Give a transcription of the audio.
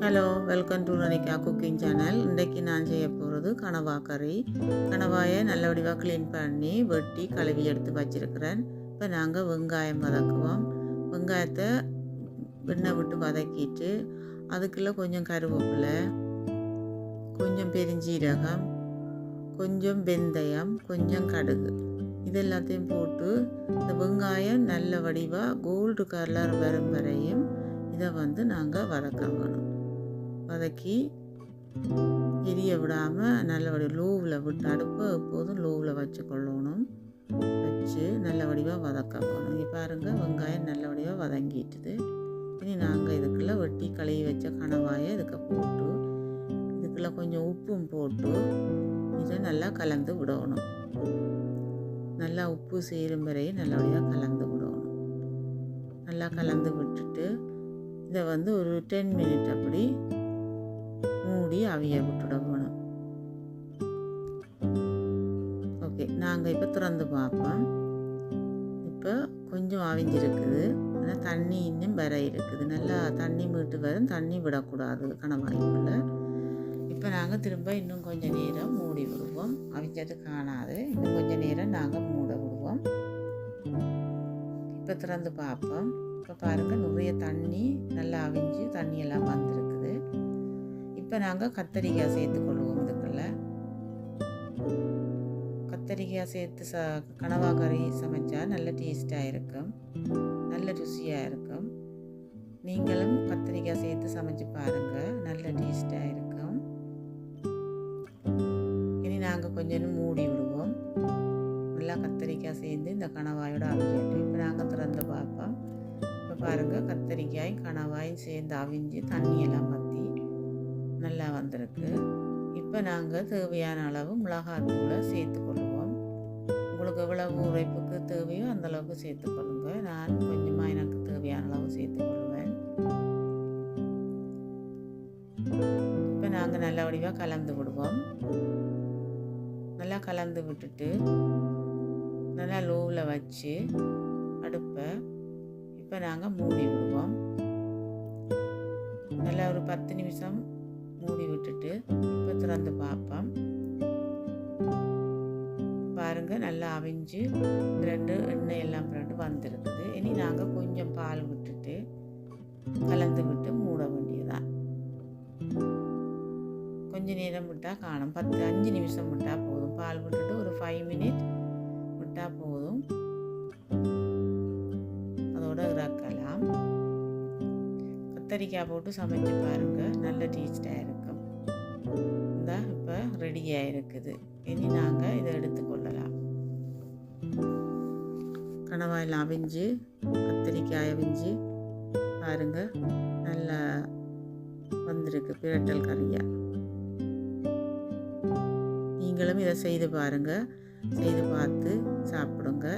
Hello, welcome to Ranika cooking channel. இன்றைக்கு நான் செய்ய போகிறது கனவா கறி. கனவாயை நல்ல வடிவாக க்ளீன் பண்ணி வெட்டி கழுவி எடுத்து வச்சுருக்கிறேன். இப்போ நாங்கள் வெங்காயம் வதக்குவோம். வெங்காயத்தை எண்ணெய் விட்டு வதக்கிட்டு அதுக்குள்ளே கொஞ்சம் கருவேப்பிலை, கொஞ்சம் பெருஞ்சீரகம், கொஞ்சம் வெந்தயம், கொஞ்சம் கடுகு இது எல்லாத்தையும் போட்டு இந்த வெங்காயம் நல்ல வடிவாக கோல்டு கலர் வரும் வரையும் இதை நாங்கள் வதக்க வேணும். வதக்கி எரிய விடாமல் நல்ல வடிவம் லோவில் விட்டு அடுப்பை எப்போதும் லோவில் வச்சு கொள்ளணும். வச்சு நல்ல வடிவாக வதக்க வேணும். இங்கே பாருங்கள், வெங்காயம் நல்ல வடிவாக வதங்கிட்டுது. இனி நாங்கள் இதுக்குள்ளே வெட்டி கழுவி வச்ச கனவாயை இதுக்கு போட்டு இதுக்குள்ளே கொஞ்சம் உப்பும் போட்டு இதை நல்லா கலந்து விடணும். நல்லா உப்பு சேரும் வரையும் நல்ல வடிவாக கலந்து விடணும். நல்லா கலந்து விட்டுட்டு இதை ஒரு 10 மினிட் அப்படி மூடி அவிய விட்டுட வேணும். ஓகே, நாங்கள் இப்போ திறந்து பார்ப்போம். இப்போ கொஞ்சம் அவிஞ்சிருக்குது. ஆனால் தண்ணி இன்னும் வர இருக்குது. நல்லா தண்ணி மீட்டு வரும். தண்ணி விடக்கூடாது கனவாய்க்குள்ள. இப்போ நாங்கள் திரும்ப இன்னும் கொஞ்சம் நேரம் மூடி விடுவோம். அவிஞ்சது காணாது. இன்னும் கொஞ்சம் நேரம் நாங்கள் மூட விடுவோம். இப்போ திறந்து பார்ப்போம். இப்போ பாருங்கள், நிறைய தண்ணி நல்லா அவிஞ்சு தண்ணியெல்லாம் வந்துருக்குது. இப்போ நாங்கள் கத்தரிக்காய் சேர்த்துக்கொள்வோம். இதுக்குள்ள கத்தரிக்காய் சேர்த்து கனவா கறி சமைச்சா நல்ல டேஸ்ட்டாக இருக்கும், நல்ல ருசியாக இருக்கும். நீங்களும் கத்தரிக்காய் சேர்த்து சமைச்சு பாருங்கள், நல்ல டேஸ்ட்டாக இருக்கும். இனி நாங்கள் கொஞ்சம் மூடி விடுவோம். நல்லா கத்தரிக்காய் சேர்ந்து இந்த கனவாயோட அவியட்டும். இப்போ நாங்கள் திறந்து பார்ப்போம். இப்போ பாருங்கள், கத்தரிக்காயும் கனவாயும் சேர்ந்து அவிஞ்சு தண்ணியெல்லாம் வற்றி நல்லா வந்திருக்கு. இப்போ நாங்கள் தேவையான அளவு மிளகாத்தூளை சேர்த்துக்கொள்வோம். உங்களுக்கு எவ்வளவு உரைப்புக்கு தேவையோ அந்தளவுக்கு சேர்த்துக்கொள்ளுங்க. நான் கொஞ்சமாக எனக்கு தேவையான அளவு சேர்த்துக்கொள்வேன். இப்போ நாங்கள் நல்ல வடிவாக கலந்து விடுவோம். நல்லா கலந்து விட்டுட்டு நல்லா லோவில் வச்சு அடுப்பை இப்போ நாங்கள் மூடி விடுவோம். நல்லா ஒரு 10 நிமிஷம் மூடி விட்டுட்டு இப்போ திறந்து பார்ப்போம். பாருங்கள், நல்லா அவிஞ்சு ரெண்டு எண்ணெய் எல்லாம் ரெண்டு வந்துருக்குது. இனி நாங்கள் கொஞ்சம் பால் விட்டுட்டு கலந்து விட்டு மூட வேண்டியதான். கொஞ்சம் நேரம் விட்டால் காணும். 5 நிமிஷம் விட்டால் போதும். பால் விட்டுட்டு ஒரு 5 மினிட் விட்டால் போதும். அதோட இறக்கலாம். கத்தரிக்காய் போட்டு சமைச்சு பாருங்கள், நல்ல டேஸ்டாக இருக்கும். இந்த இப்போ ரெடியாக இருக்குது. இனி நாங்கள் இதை எடுத்துக்கொள்ளலாம். கனவாயில் அவிஞ்சு கத்தரிக்காய் அவிஞ்சு பாருங்கள், நல்லா வந்திருக்கு பிரட்டல் கறியாக. நீங்களும் இதை செய்து பாருங்கள், செய்து பார்த்து சாப்பிடுங்க.